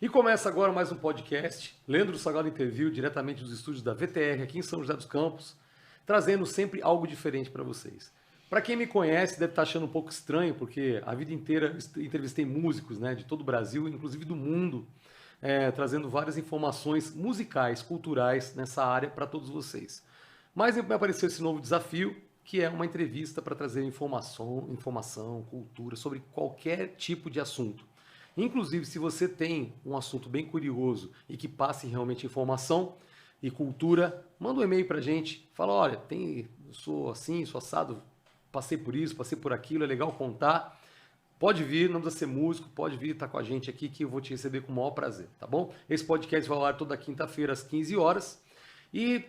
E começa agora mais um podcast, Leandro Salgado Interview, diretamente dos estúdios da VTR, aqui em São José dos Campos, trazendo sempre algo diferente para vocês. Para quem me conhece, deve estar achando um pouco estranho, porque a vida inteira entrevistei músicos, né, de todo o Brasil, inclusive do mundo, trazendo várias informações musicais, culturais nessa área para todos vocês. Mas me apareceu esse novo desafio, que é uma entrevista para trazer informação, cultura, sobre qualquer tipo de assunto. Inclusive, se você tem um assunto bem curioso e que passe realmente informação e cultura, manda um e-mail para a gente. Fala, olha, eu sou assim, sou assado, passei por isso, passei por aquilo, é legal contar. Pode vir, não precisa ser músico, pode vir estar com a gente aqui que eu vou te receber com o maior prazer, tá bom? Esse podcast vai ao ar toda quinta-feira às 15 horas e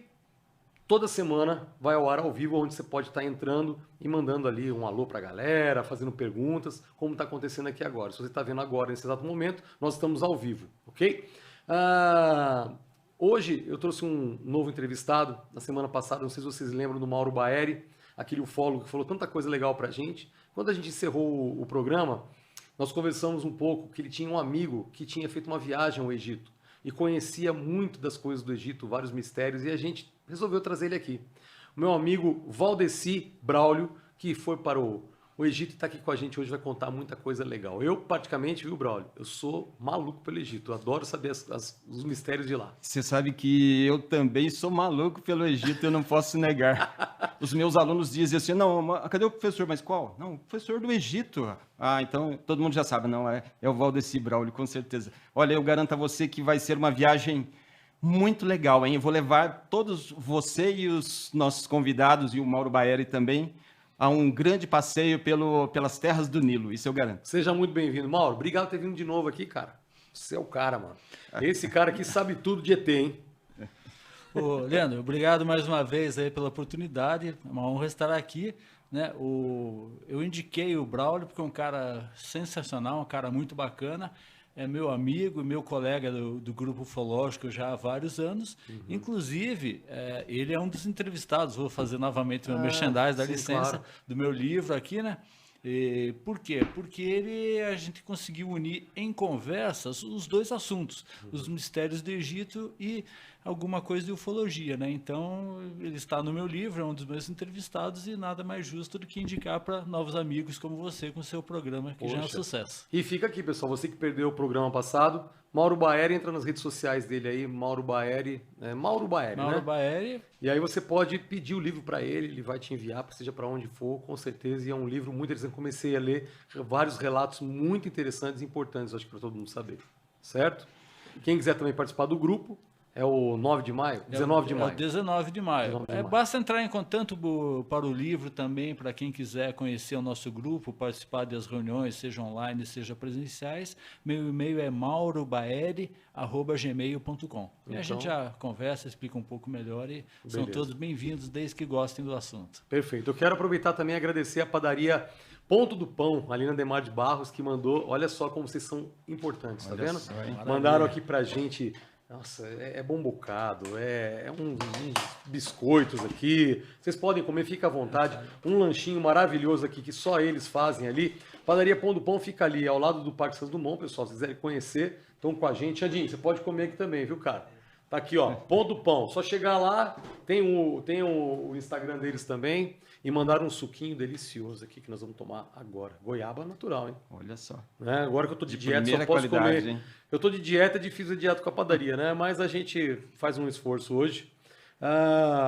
toda semana vai ao ar ao vivo, onde você pode estar entrando e mandando ali um alô para a galera, fazendo perguntas, como está acontecendo aqui agora. Se você está vendo agora, nesse exato momento, nós estamos ao vivo, ok? Hoje eu trouxe um novo entrevistado. Na semana passada, não sei se vocês lembram do Mauro Baeri, aquele ufólogo que falou tanta coisa legal para a gente. Quando a gente encerrou o programa, nós conversamos um pouco que ele tinha um amigo que tinha feito uma viagem ao Egito e conhecia muito das coisas do Egito, vários mistérios, e a gente resolveu trazer ele aqui. O meu amigo Valdeci Braulio, que foi para o Egito e está aqui com a gente hoje, vai contar muita coisa legal. Eu, praticamente, viu, Braulio? Eu sou maluco pelo Egito, eu adoro saber os mistérios de lá. Você sabe que eu também sou maluco pelo Egito, eu não posso negar. Os meus alunos dizem assim, não, cadê o professor? Mas qual? Não, o professor do Egito. Ah, então todo mundo já sabe, não, é o Valdeci Braulio, com certeza. Olha, eu garanto a você que vai ser uma viagem muito legal, hein? Eu vou levar todos você e os nossos convidados, e o Mauro Baeri também, a um grande passeio pelas terras do Nilo, isso eu garanto. Seja muito bem-vindo. Mauro, obrigado por ter vindo de novo aqui, cara. Você é o cara, mano. Esse cara aqui sabe tudo de ET, hein? Ô, Leandro, obrigado mais uma vez aí pela oportunidade, é uma honra estar aqui, né? Eu indiquei o Braulio porque é um cara sensacional, um cara muito bacana, é meu amigo, meu colega do grupo ufológico já há vários anos, inclusive ele é um dos entrevistados, vou fazer novamente o meu merchandising da licença, claro, do meu livro aqui, né? Por quê? Porque a gente conseguiu unir em conversas os dois assuntos, os mistérios do Egito e alguma coisa de ufologia, né? Então, ele está no meu livro, é um dos meus entrevistados e nada mais justo do que indicar para novos amigos como você com o seu programa, que já é um sucesso. E fica aqui, pessoal, você que perdeu o programa passado, Mauro Baeri, entra nas redes sociais dele aí, Mauro Baeri, Mauro Baeri, né? Mauro Baeri. E aí você pode pedir o livro para ele vai te enviar, seja para onde for, com certeza, e é um livro muito interessante. Comecei a ler vários relatos muito interessantes e importantes, acho que para todo mundo saber, certo? Quem quiser também participar do grupo, é o 9 de maio? 19 de maio. É o 19 de maio. Basta entrar em contato para o livro também, para quem quiser conhecer o nosso grupo, participar das reuniões, seja online, seja presenciais. Meu e-mail é maurobaeri@gmail.com. E a gente já conversa, explica um pouco melhor e são todos bem-vindos, desde que gostem do assunto. Perfeito. Eu quero aproveitar também e agradecer a padaria Ponto do Pão, ali na Demar de Barros, que mandou. Olha só como vocês são importantes, tá vendo? Só, mandaram aqui pra gente. Nossa, é bom bocado, uns biscoitos aqui. Vocês podem comer, fica à vontade. Um lanchinho maravilhoso aqui que só eles fazem ali. Padaria Pão do Pão fica ali ao lado do Parque Santos Dumont, pessoal. Se quiserem conhecer, estão com a gente. Xandinho, você pode comer aqui também, viu, cara? Tá aqui, ó, Pão do Pão. Só chegar lá, tem o Instagram deles também. E mandaram um suquinho delicioso aqui que nós vamos tomar agora. Goiaba natural, hein? Olha só. Né? Agora que eu tô de dieta, só posso comer. Hein? Eu tô de dieta, é difícil a dieta com a padaria, né? Mas a gente faz um esforço hoje.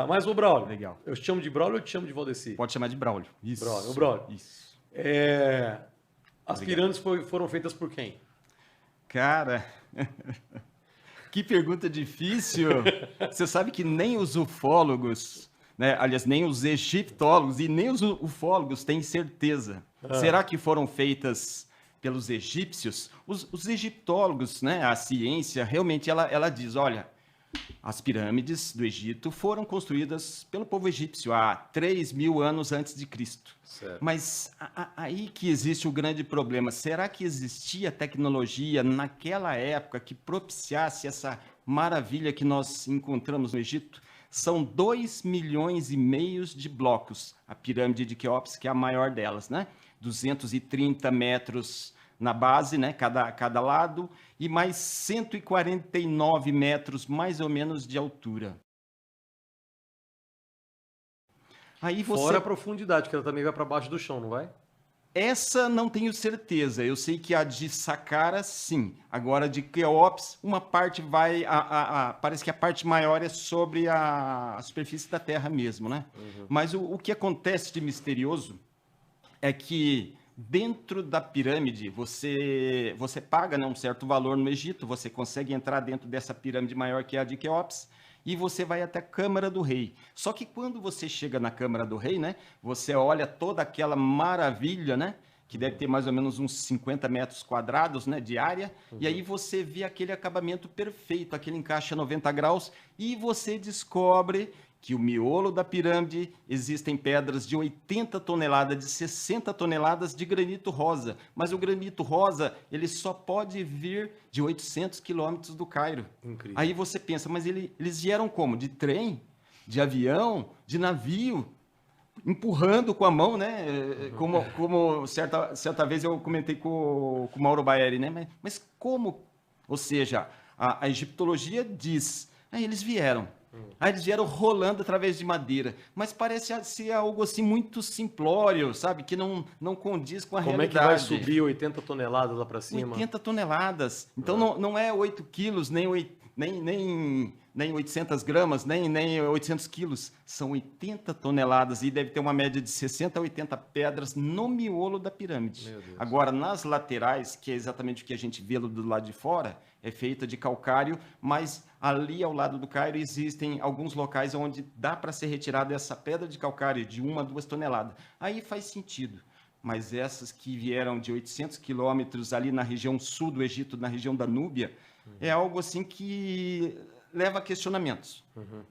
Mas o Braulio. Legal. Eu te chamo de Braulio ou eu te chamo de Valdeci? Pode chamar de Braulio. Isso. O Braulio. Isso. As pirâmides foram feitas por quem? Cara... Que pergunta difícil. Você sabe que nem os ufólogos, né? Aliás, nem os egiptólogos e nem os ufólogos têm certeza. Será que foram feitas pelos egípcios? Os egiptólogos, né? A ciência, realmente, ela diz, olha, as pirâmides do Egito foram construídas pelo povo egípcio há 3.000 anos antes de Cristo. Certo. Mas aí que existe o grande problema. Será que existia tecnologia naquela época que propiciasse essa maravilha que nós encontramos no Egito? São 2,5 milhões de blocos. A pirâmide de Quéops, que é a maior delas, né? 230 metros na base, né? Cada lado, e mais 149 metros, mais ou menos, de altura. Aí Fora a profundidade, que ela também vai para baixo do chão, não vai? Essa não tenho certeza. Eu sei que a de Saqqara, sim. Agora, de Quéops, uma parte vai... parece que a parte maior é sobre a superfície da Terra mesmo, né? Mas o que acontece de misterioso é que dentro da pirâmide, você paga, né, um certo valor no Egito, você consegue entrar dentro dessa pirâmide maior que é a de Quéops, e você vai até a Câmara do Rei. Só que quando você chega na Câmara do Rei, né, você olha toda aquela maravilha, né, que deve ter mais ou menos uns 50 metros quadrados, né, de área, e aí você vê aquele acabamento perfeito, aquele encaixe a 90 graus, e você descobre que o miolo da pirâmide existem pedras de 80 toneladas, de 60 toneladas de granito rosa. Mas o granito rosa, ele só pode vir de 800 quilômetros do Cairo. Incrível. Aí você pensa, mas eles vieram como? De trem? De avião? De navio? Empurrando com a mão, né? Como certa vez eu comentei com o Mauro Baeri, né? Mas como? Ou seja, a egiptologia diz, eles vieram. Aí eles vieram rolando através de madeira, mas parece ser algo assim muito simplório, sabe? Que não condiz com a realidade. Como é que vai subir 80 toneladas lá para cima? 80 toneladas. Então não é 8 quilos, nem 800 gramas, nem 800 quilos. São 80 toneladas e deve ter uma média de 60 a 80 pedras no miolo da pirâmide. Agora, nas laterais, que é exatamente o que a gente vê do lado de fora, é feita de calcário, mas ali ao lado do Cairo existem alguns locais onde dá para ser retirada essa pedra de calcário de 1 a 2 toneladas. Aí faz sentido. Mas essas que vieram de 800 quilômetros ali na região sul do Egito, na região da Núbia, é algo assim que leva a questionamentos,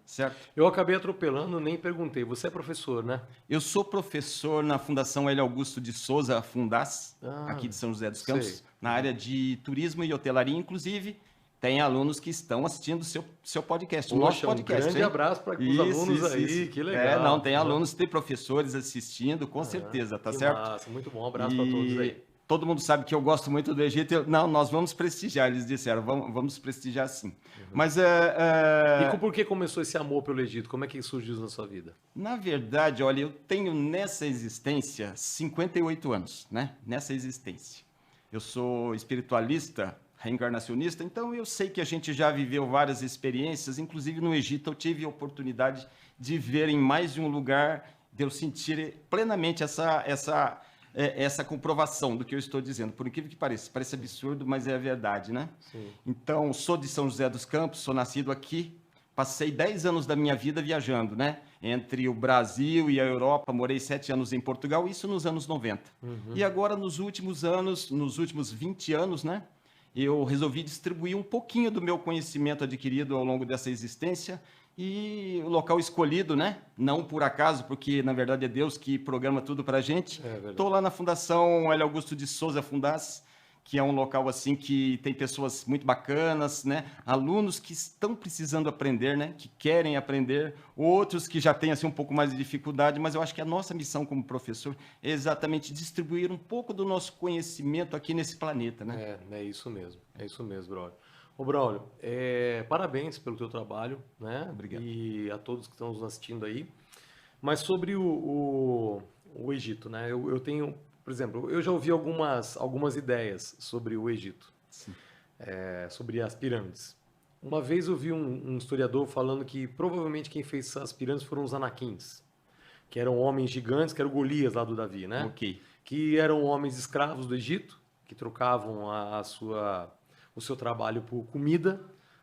certo? Eu acabei atropelando, nem perguntei. Você é professor, né? Eu sou professor na Fundação Hélio Augusto de Souza Fundas, aqui de São José dos Campos, na área de turismo e hotelaria, inclusive. Tem alunos que estão assistindo o seu podcast, o nosso podcast. Um grande abraço para os alunos aí, que legal. Tem alunos, tem professores assistindo, com certeza, tá certo? Massa, muito bom, um abraço para todos aí. Todo mundo sabe que eu gosto muito do Egito. Não, nós vamos prestigiar, eles disseram, vamos prestigiar sim. Mas E por que começou esse amor pelo Egito? Como é que surgiu na sua vida? Na verdade, olha, eu tenho nessa existência 58 anos, né? Nessa existência. Eu sou espiritualista, reencarnacionista, então eu sei que a gente já viveu várias experiências, inclusive no Egito eu tive a oportunidade de ver em mais de um lugar, de eu sentir plenamente essa comprovação do que eu estou dizendo. Por incrível que pareça, parece absurdo, mas é a verdade, né? Sim. Então, sou de São José dos Campos, sou nascido aqui, passei 10 anos da minha vida viajando, né? Entre o Brasil e a Europa, morei 7 anos em Portugal, isso nos anos 90. E agora, nos últimos anos, nos últimos 20 anos, né? Eu resolvi distribuir um pouquinho do meu conhecimento adquirido ao longo dessa existência e o local escolhido, né? Não por acaso, porque na verdade é Deus que programa tudo para a gente. Estou lá na Fundação Hélio Augusto de Souza Fundas, que é um local assim que tem pessoas muito bacanas, né? Alunos que estão precisando aprender, né? Que querem aprender, outros que já têm assim um pouco mais de dificuldade, mas eu acho que a nossa missão como professor é exatamente distribuir um pouco do nosso conhecimento aqui nesse planeta, né? É isso mesmo, Braulio. Ô, Braulio, parabéns pelo teu trabalho, né? Obrigado. E a todos que estão nos assistindo aí. Mas sobre o Egito, né? Eu tenho, por exemplo, eu já ouvi algumas ideias sobre o Egito, sobre as pirâmides. Uma vez eu vi um historiador falando que provavelmente quem fez as pirâmides foram os anaquins, que eram homens gigantes, que eram Golias lá do Davi, né? Ok. Que eram homens escravos do Egito, que trocavam o seu trabalho por comida,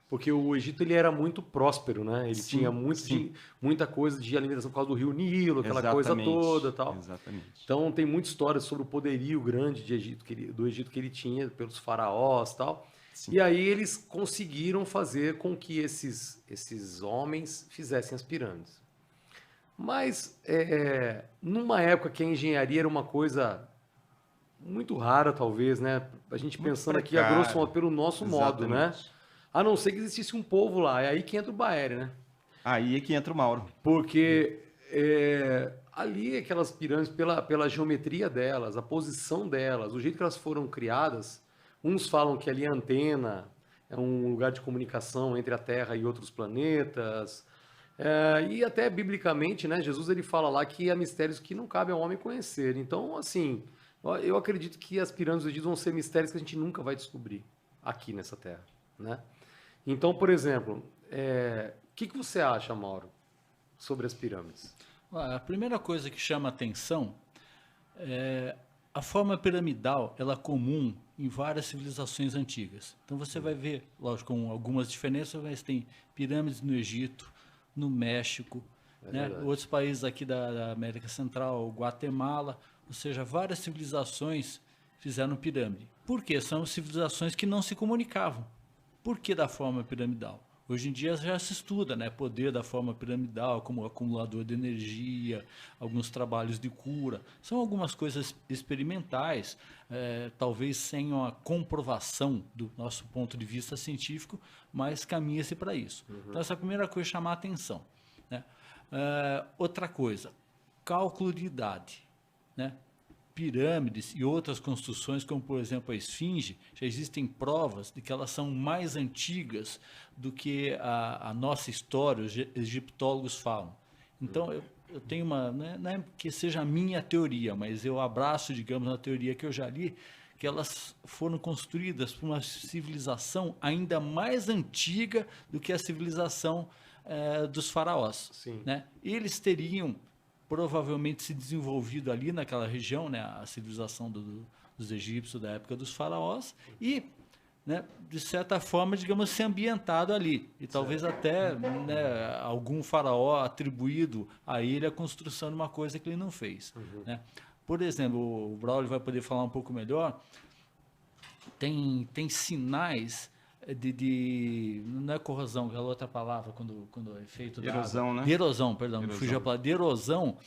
porque o Egito ele era muito próspero, né? Ele tinha muita coisa de alimentação por causa do rio Nilo, aquela coisa toda, tal. Exatamente. Então tem muita história sobre o poderio grande do Egito que ele tinha pelos faraós, tal. Sim. E aí eles conseguiram fazer com que esses homens fizessem as pirâmides. Mas numa época que a engenharia era uma coisa muito rara, talvez, né? A gente muito pensando precário. Aqui, a grosso modo, pelo nosso modo, né? A não ser que existisse um povo lá. É aí que entra o Baeri, né? Aí é que entra o Mauro. Porque ali aquelas pirâmides, pela geometria delas, a posição delas, o jeito que elas foram criadas, uns falam que ali a antena é um lugar de comunicação entre a Terra e outros planetas, e até biblicamente, né, Jesus ele fala lá que há mistérios que não cabe ao homem conhecer. Então, assim, eu acredito que as pirâmides do Egito vão ser mistérios que a gente nunca vai descobrir aqui nessa Terra, né? Então, por exemplo, o que você acha, Mauro, sobre as pirâmides? A primeira coisa que chama atenção é a forma piramidal, ela é comum em várias civilizações antigas. Então você vai ver, lógico, com algumas diferenças, mas tem pirâmides no Egito, no México, né? Outros países aqui da América Central, Guatemala, ou seja, várias civilizações fizeram pirâmide. Por quê? São civilizações que não se comunicavam. Por que da forma piramidal? Hoje em dia já se estuda, né, poder da forma piramidal, como acumulador de energia, alguns trabalhos de cura. São algumas coisas experimentais, talvez sem uma comprovação do nosso ponto de vista científico, mas caminha-se para isso. Então, essa é a primeira coisa, chamar a atenção, né? Outra coisa, cálculo de idade, né? Pirâmides e outras construções, como por exemplo a Esfinge, já existem provas de que elas são mais antigas do que a nossa história, os egiptólogos falam. Então eu tenho uma, não é que seja a minha teoria, mas eu abraço, digamos, a teoria que eu já li, que elas foram construídas por uma civilização ainda mais antiga do que a civilização dos faraós. Sim. Né? Eles teriam provavelmente se desenvolvido ali naquela região, né, a civilização dos egípcios da época dos faraós e, né, de certa forma, digamos, se ambientado ali. E talvez até, né, algum faraó atribuído a ele a construção de uma coisa que ele não fez. Né? Por exemplo, o Braulio vai poder falar um pouco melhor, tem sinais não é corrosão, aquela outra palavra, quando é feito erosão, né? De erosão, perdão, me fugiu a palavra, de erosão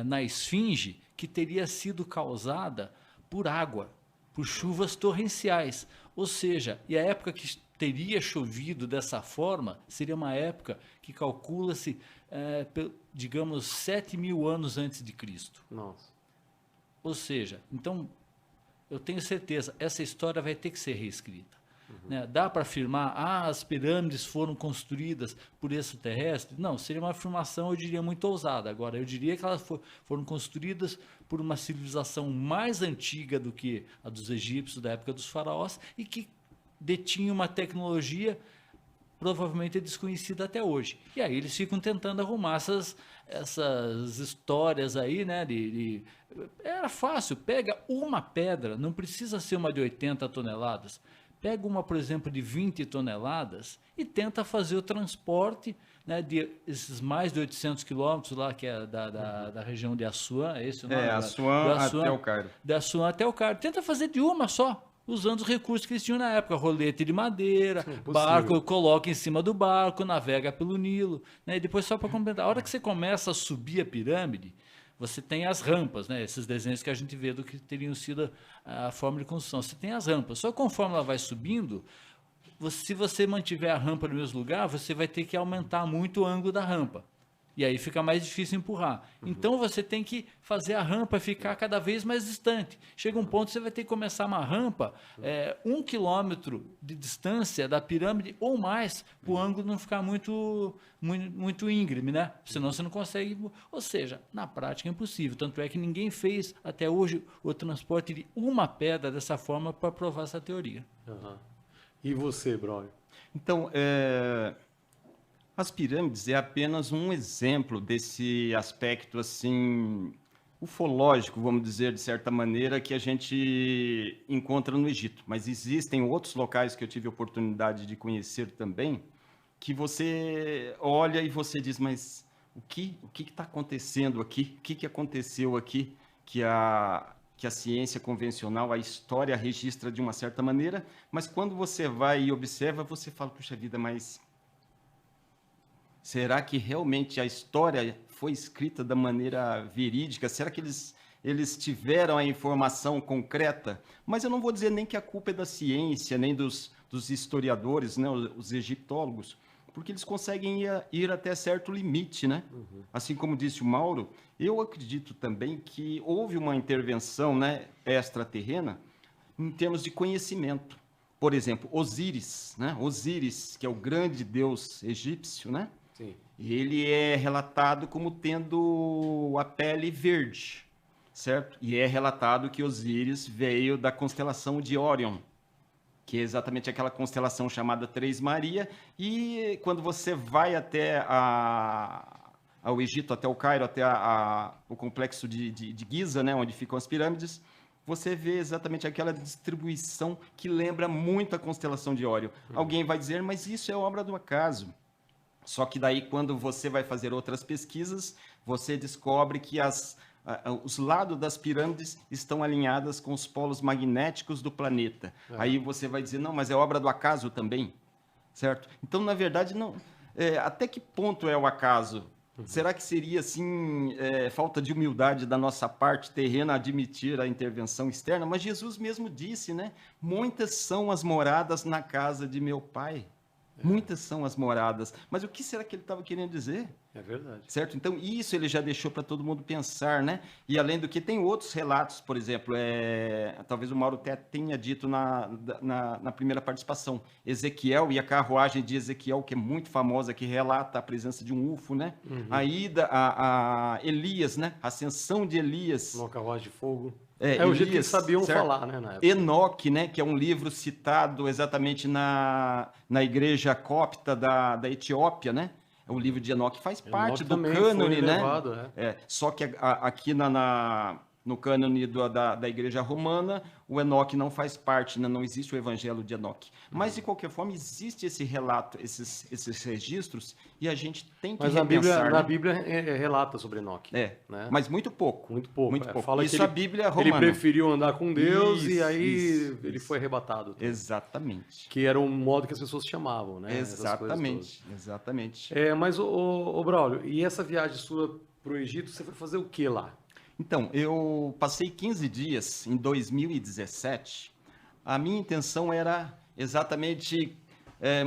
na Esfinge, que teria sido causada por água, por chuvas torrenciais. Ou seja, e a época que teria chovido dessa forma, seria uma época que calcula-se, digamos, 7.000 anos antes de Cristo. Nossa. Ou seja, então, eu tenho certeza, essa história vai ter que ser reescrita. Né? Dá para afirmar, as pirâmides foram construídas por extraterrestres? Não, seria uma afirmação, eu diria, muito ousada. Agora, eu diria que elas foram construídas por uma civilização mais antiga do que a dos egípcios, da época dos faraós, e que detinha uma tecnologia provavelmente desconhecida até hoje. E aí eles ficam tentando arrumar essas histórias aí, né? Era fácil, pega uma pedra, não precisa ser uma de 80 toneladas, pega uma, por exemplo, de 20 toneladas e tenta fazer o transporte, né, de esses mais de 800 quilômetros lá, que é da região de Assuã, é esse o nome? Assuã até o Cairo. De Assuã até o Cairo. Tenta fazer de uma só, usando os recursos que eles tinham na época, rolete de madeira, barco, coloca em cima do barco, navega pelo Nilo, né, e depois só para completar. A hora que você começa a subir a pirâmide, você tem as rampas, né? Esses desenhos que a gente vê do que teriam sido a forma de construção. Você tem as rampas. Só que conforme ela vai subindo, se você mantiver a rampa no mesmo lugar, você vai ter que aumentar muito o ângulo da rampa. E aí fica mais difícil empurrar. Então você tem que fazer a rampa ficar cada vez mais distante. Chega um ponto que você vai ter que começar uma rampa 1 quilômetro de distância da pirâmide ou mais, para o ângulo não ficar muito íngreme, né? Senão você não consegue. Ou seja, na prática é impossível. Tanto é que ninguém fez até hoje o transporte de uma pedra dessa forma para provar essa teoria. E você, Braulio? Então, as pirâmides é apenas um exemplo desse aspecto assim ufológico, vamos dizer, de certa maneira, que a gente encontra no Egito. Mas existem outros locais que eu tive a oportunidade de conhecer também, que você olha e você diz, mas o que está acontecendo aqui? O que aconteceu aqui que a ciência convencional, a história registra de uma certa maneira, mas quando você vai e observa, você fala, puxa vida, mas será que realmente a história foi escrita da maneira verídica? Será que eles tiveram a informação concreta? Mas eu não vou dizer nem que a culpa é da ciência, nem dos historiadores, né, os egiptólogos, porque eles conseguem ir até certo limite, né? Assim como disse o Mauro, eu acredito também que houve uma intervenção, né, extraterrena em termos de conhecimento. Por exemplo, Osíris, né? Osíris, que é o grande deus egípcio, né? Sim. Ele é relatado como tendo a pele verde, certo? E é relatado que Osíris veio da constelação de Órion, que é exatamente aquela constelação chamada Três Maria. E quando você vai até ao Egito, até o Cairo, até o complexo de Giza, né, onde ficam as pirâmides, você vê exatamente aquela distribuição que lembra muito a constelação de Órion. Alguém vai dizer, mas isso é obra do acaso. Só que daí, quando você vai fazer outras pesquisas, você descobre que os lados das pirâmides estão alinhadas com os polos magnéticos do planeta. Aí você vai dizer, não, mas é obra do acaso também, certo? Então, na verdade, não. Até que ponto é o acaso? Será que seria, assim, falta de humildade da nossa parte terrena admitir a intervenção externa? Mas Jesus mesmo disse, né? Muitas são as moradas na casa de meu Pai. Muitas são as moradas. Mas o que será que ele estava querendo dizer? É verdade. Certo? Então, isso ele já deixou para todo mundo pensar, né? E além do que, tem outros relatos, por exemplo, talvez o Mauro até tenha dito na primeira participação, Ezequiel e a carruagem de Ezequiel, que é muito famosa, que relata a presença de um UFO, né? A ida a Elias, né? A ascensão de Elias. Uma carruagem de fogo. Elias, o jeito que eles sabiam certo? falar, né, na época. Enoque, né, que é um livro citado exatamente na igreja cópita da Etiópia, né? O livro de Enoque faz parte do cânone, né? Levado, Só que aqui no cânone da igreja romana, o Enoque não faz parte, né? Não existe o evangelho de Enoque. Mas, de qualquer forma, existe esse relato, esses registros, e a gente tem que repensar. Mas na Bíblia relata sobre Enoque. Né? Mas muito pouco. Muito pouco. Muito pouco. Fala isso que a Bíblia romana. Ele preferiu andar com Deus e aí ele foi arrebatado. Exatamente. Que era o modo que as pessoas chamavam, né? Exatamente. Exatamente. Mas, ô Braulio, e essa viagem sua para o Egito, você foi fazer o que lá? Então, eu passei 15 dias em 2017. A minha intenção era exatamente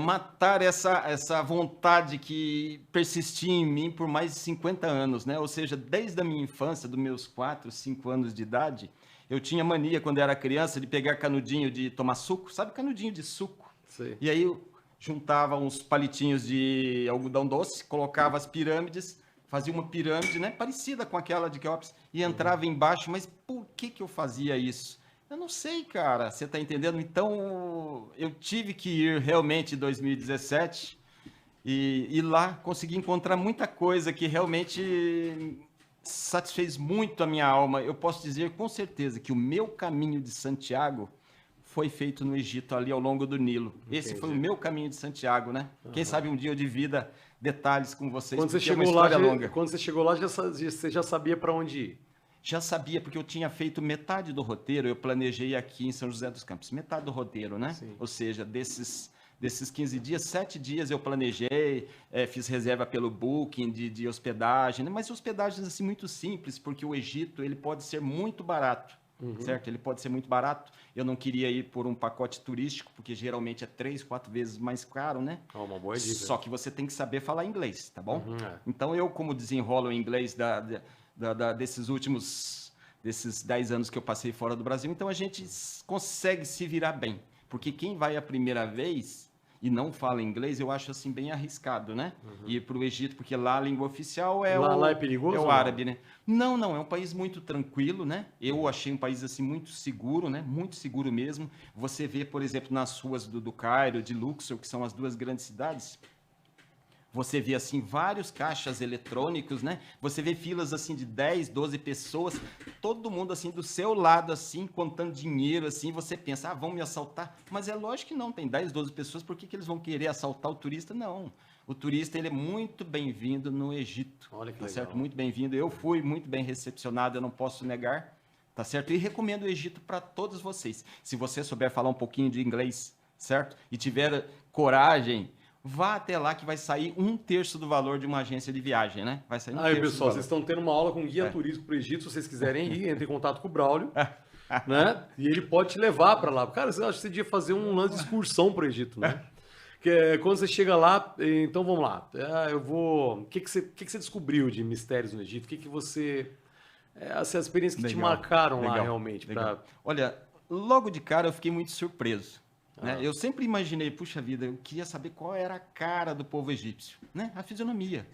matar essa vontade que persistia em mim por mais de 50 anos, né? Ou seja, desde a minha infância, dos meus 4, 5 anos de idade, eu tinha mania, quando eu era criança, de pegar canudinho de tomar suco. Sabe canudinho de suco? Sei. E aí eu juntava uns palitinhos de algodão doce, colocava as pirâmides, fazia uma pirâmide, né, parecida com aquela de Quéops, e entrava embaixo. Mas por que eu fazia isso? Eu não sei, cara, você está entendendo? Então, eu tive que ir realmente em 2017 e lá consegui encontrar muita coisa que realmente satisfez muito a minha alma. Eu posso dizer com certeza que o meu caminho de Santiago foi feito no Egito, ali ao longo do Nilo. Entendi. Esse foi o meu caminho de Santiago, né? Quem sabe um dia eu divida detalhes com vocês, Quando você porque é uma chegou lá, história longa. Quando você chegou lá, você já sabia para onde ir? Já sabia, porque eu tinha feito metade do roteiro, eu planejei aqui em São José dos Campos. Metade do roteiro, né? Sim. Ou seja, desses 15 dias, 7 dias eu planejei, fiz reserva pelo Booking de hospedagem, né? Mas hospedagens assim muito simples, porque o Egito ele pode ser muito barato. Certo? Ele pode ser muito barato. Eu não queria ir por um pacote turístico, porque geralmente é 3, 4 vezes mais caro, né? Uma boa dica. Só que você tem que saber falar inglês, tá bom? É. Então, eu, como desenrolo o inglês desses 10 anos que eu passei fora do Brasil, então a gente consegue se virar bem. Porque quem vai a primeira vez e não fala inglês, eu acho assim bem arriscado, né? Ir para o Egito, porque lá a língua oficial lá é perigoso? É o árabe, né? Não, é um país muito tranquilo, né? Eu achei um país assim muito seguro, né? Muito seguro mesmo. Você vê, por exemplo, nas ruas do Cairo, de Luxor, que são as duas grandes cidades, você vê assim vários caixas eletrônicos, né? Você vê filas assim de 10, 12 pessoas, todo mundo assim do seu lado assim, contando dinheiro assim, você pensa, vão me assaltar? Mas é lógico que não, tem 10, 12 pessoas, por que eles vão querer assaltar o turista? Não. O turista ele é muito bem-vindo no Egito. Olha que tá legal. certo? Muito bem-vindo. Eu fui muito bem recepcionado, eu não posso negar, tá certo? E recomendo o Egito para todos vocês. Se você souber falar um pouquinho de inglês, certo? E tiver coragem, vá até lá que vai sair 1/3 do valor de uma agência de viagem, né? Vai sair 1/3 Aí, do pessoal, valor. vocês estão tendo uma aula com guia turístico para o Egito. Se vocês quiserem ir, entre em contato com o Braulio, né? E ele pode te levar para lá. Cara, eu acho que você devia fazer um lance de excursão para o Egito, né? Quando você chega lá, então vamos lá. Eu vou. O que que você descobriu de mistérios no Egito? O que que você. As experiências que te Legal, marcaram lá legal, realmente. legal. Olha, logo de cara eu fiquei muito surpreso. Né? Ah. Eu sempre imaginei, puxa vida, eu queria saber qual era a cara do povo egípcio, né? A fisionomia.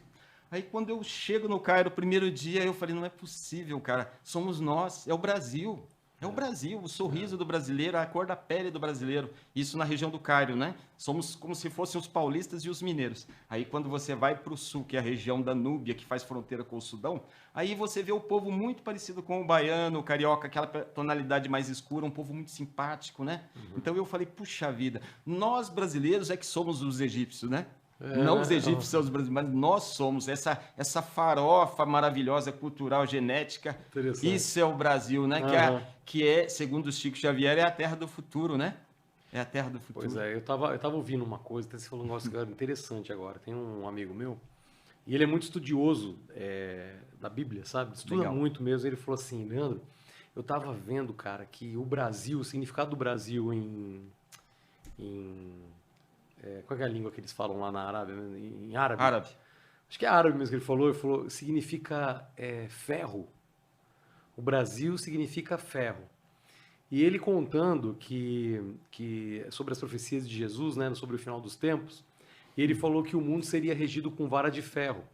Aí quando eu chego no Cairo, o primeiro dia, eu falei, não é possível, cara, somos nós, é o Brasil. É o Brasil, o sorriso do brasileiro, a cor da pele do brasileiro. Isso na região do Cairo, né? Somos como se fossem os paulistas e os mineiros. Aí quando você vai para o sul, que é a região da Núbia, que faz fronteira com o Sudão, aí você vê o povo muito parecido com o baiano, o carioca, aquela tonalidade mais escura, um povo muito simpático, né? Então eu falei, puxa vida, nós brasileiros é que somos os egípcios, né? Não os egípcios são os brasileiros, mas nós somos essa farofa maravilhosa, cultural, genética. Interessante. Isso é o Brasil, né? Aham. Que é, segundo o Chico Xavier, é a terra do futuro, né? É a terra do futuro. Pois é, eu tava ouvindo uma coisa, até você falou um negócio interessante agora. Tem um amigo meu, e ele é muito estudioso da Bíblia, sabe? Estuda Legal. muito mesmo. Ele falou assim, Leandro, eu tava vendo, cara, que o Brasil, o significado do Brasil qual é a língua que eles falam lá na Arábia? Em árabe? Árabe. Acho que é árabe mesmo que ele falou, significa ferro. O Brasil significa ferro. E ele contando que sobre as profecias de Jesus, né, sobre o final dos tempos, ele falou que o mundo seria regido com vara de ferro.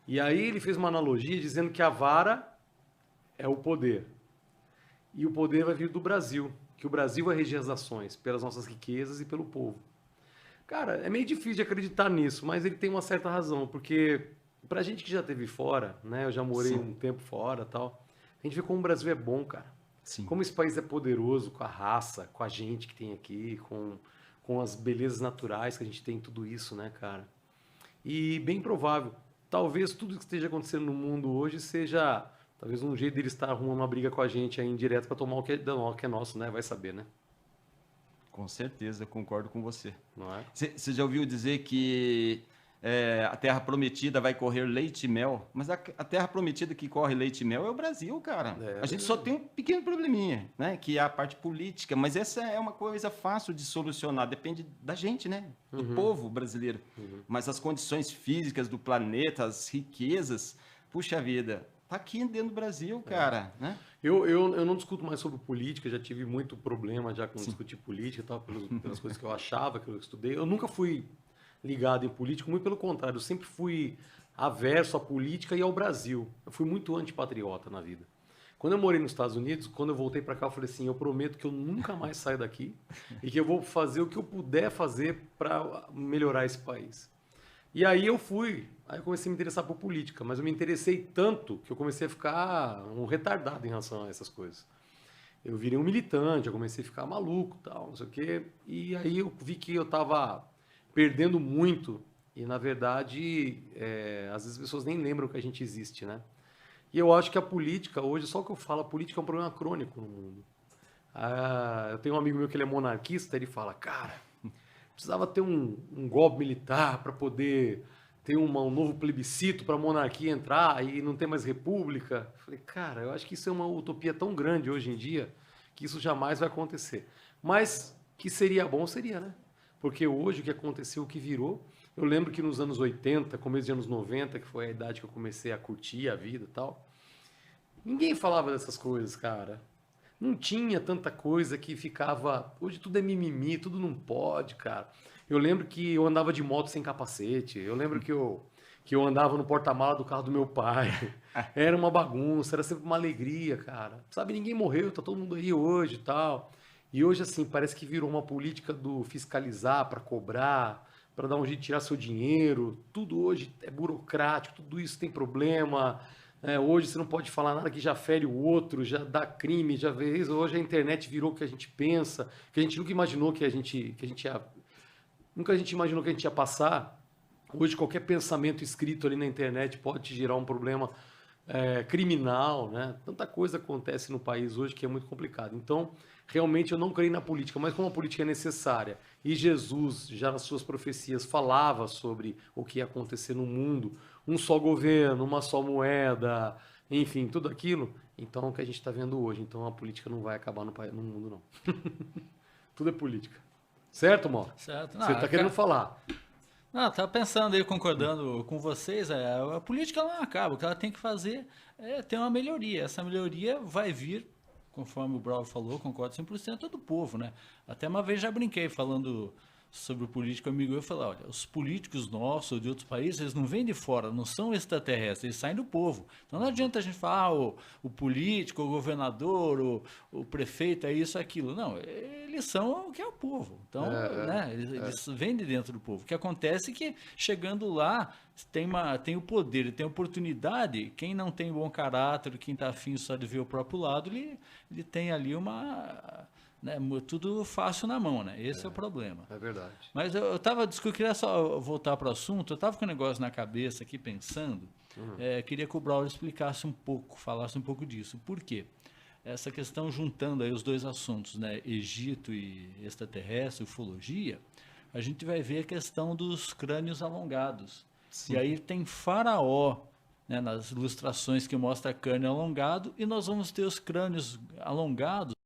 E aí ele fez uma analogia dizendo que a vara é o poder. E o poder vai vir do Brasil, que o Brasil vai reger as ações pelas nossas riquezas e pelo povo. Cara, é meio difícil de acreditar nisso, mas ele tem uma certa razão, porque pra gente que já esteve fora, né, eu já morei Sim. um tempo fora, tal, a gente vê como o Brasil é bom, cara. Sim. Como esse país é poderoso com a raça, com a gente que tem aqui, com as belezas naturais que a gente tem, tudo isso, né, cara? E bem provável, talvez tudo que esteja acontecendo no mundo hoje seja, talvez um jeito dele estar arrumando uma briga com a gente aí indireto para tomar o que é nosso, né? Vai saber, né? Com certeza, eu concordo com você. Não é? Você já ouviu dizer que a terra prometida vai correr leite e mel? Mas a terra prometida que corre leite e mel é o Brasil, cara. É A gente só tem um pequeno probleminha, né? Que é a parte política. Mas essa é uma coisa fácil de solucionar. Depende da gente, né? Do povo brasileiro. Mas as condições físicas do planeta, as riquezas, puxa vida, tá aqui dentro do Brasil, cara, né? Eu não discuto mais sobre política, já tive muito problema já com discutir política, e tal, pelas coisas que eu achava, que eu estudei. Eu nunca fui ligado em política, muito pelo contrário, eu sempre fui averso à política e ao Brasil. Eu fui muito antipatriota na vida. Quando eu morei nos Estados Unidos, quando eu voltei para cá, eu falei assim, eu prometo que eu nunca mais saio daqui e que eu vou fazer o que eu puder fazer para melhorar esse país. E aí eu comecei a me interessar por política, mas eu me interessei tanto que eu comecei a ficar um retardado em relação a essas coisas. Eu virei um militante, eu comecei a ficar maluco, tal, não sei o quê, e aí eu vi que eu estava perdendo muito e, na verdade, às vezes as pessoas nem lembram que a gente existe, né? E eu acho que a política hoje, só que eu falo, a política é um problema crônico no mundo. Eu tenho um amigo meu que ele é monarquista, ele fala, cara, precisava ter um golpe militar para poder ter um novo plebiscito para a monarquia entrar e não ter mais república. Eu falei, cara, eu acho que isso é uma utopia tão grande hoje em dia que isso jamais vai acontecer. Mas que seria bom, seria, né? Porque hoje o que aconteceu, o que virou. Eu lembro que nos anos 80, começo de anos 90, que foi a idade que eu comecei a curtir a vida e tal, ninguém falava dessas coisas, cara. Não tinha tanta coisa que ficava. Hoje tudo é mimimi, tudo não pode, cara. Eu lembro que eu andava de moto sem capacete. Eu lembro que eu andava no porta-mala do carro do meu pai. Era uma bagunça, era sempre uma alegria, cara. Sabe, ninguém morreu, tá todo mundo aí hoje e tal. E hoje, assim, parece que virou uma política do fiscalizar para cobrar, para dar um jeito de tirar seu dinheiro. Tudo hoje é burocrático, tudo isso tem problema. Hoje você não pode falar nada que já fere o outro, já dá crime, já vê isso. Hoje a internet virou o que a gente pensa, que a gente nunca imaginou que a gente ia, nunca a gente imaginou que a gente ia passar. Hoje qualquer pensamento escrito ali na internet pode te gerar um problema criminal, né? Tanta coisa acontece no país hoje que é muito complicado. Então, realmente eu não creio na política, mas como a política é necessária e Jesus já nas suas profecias falava sobre o que ia acontecer no mundo, um só governo, uma só moeda, enfim, tudo aquilo, então é o que a gente está vendo hoje. Então a política não vai acabar no mundo, não. Tudo é política. Certo, Mauro? Certo. Você está querendo falar. Não, tá pensando aí, concordando com vocês, a política ela não acaba, o que ela tem que fazer é ter uma melhoria. Essa melhoria vai vir, conforme o Braulio falou, concordo 100%, do povo, né? Até uma vez já brinquei falando sobre o político amigo, eu falei, olha, os políticos nossos ou de outros países, eles não vêm de fora, não são extraterrestres, eles saem do povo. Então não adianta a gente falar, o político, o governador, o prefeito, é isso, aquilo. Não, eles são o que é o povo. Então, né, eles vêm de dentro do povo. O que acontece é que, chegando lá, tem o poder, tem a oportunidade, quem não tem bom caráter, quem está afim só de ver o próprio lado, ele tem ali uma... Né, tudo fácil na mão, né? Esse é o problema. É verdade. Mas eu queria só voltar para o assunto, eu estava com um negócio na cabeça aqui pensando, queria que o Braulio explicasse um pouco, falasse um pouco disso. Por quê? Essa questão juntando aí os dois assuntos, né? Egito e extraterrestre, ufologia, a gente vai ver a questão dos crânios alongados. Sim. E aí tem Faraó, né, nas ilustrações que mostra crânio alongado, e nós vamos ter os crânios alongados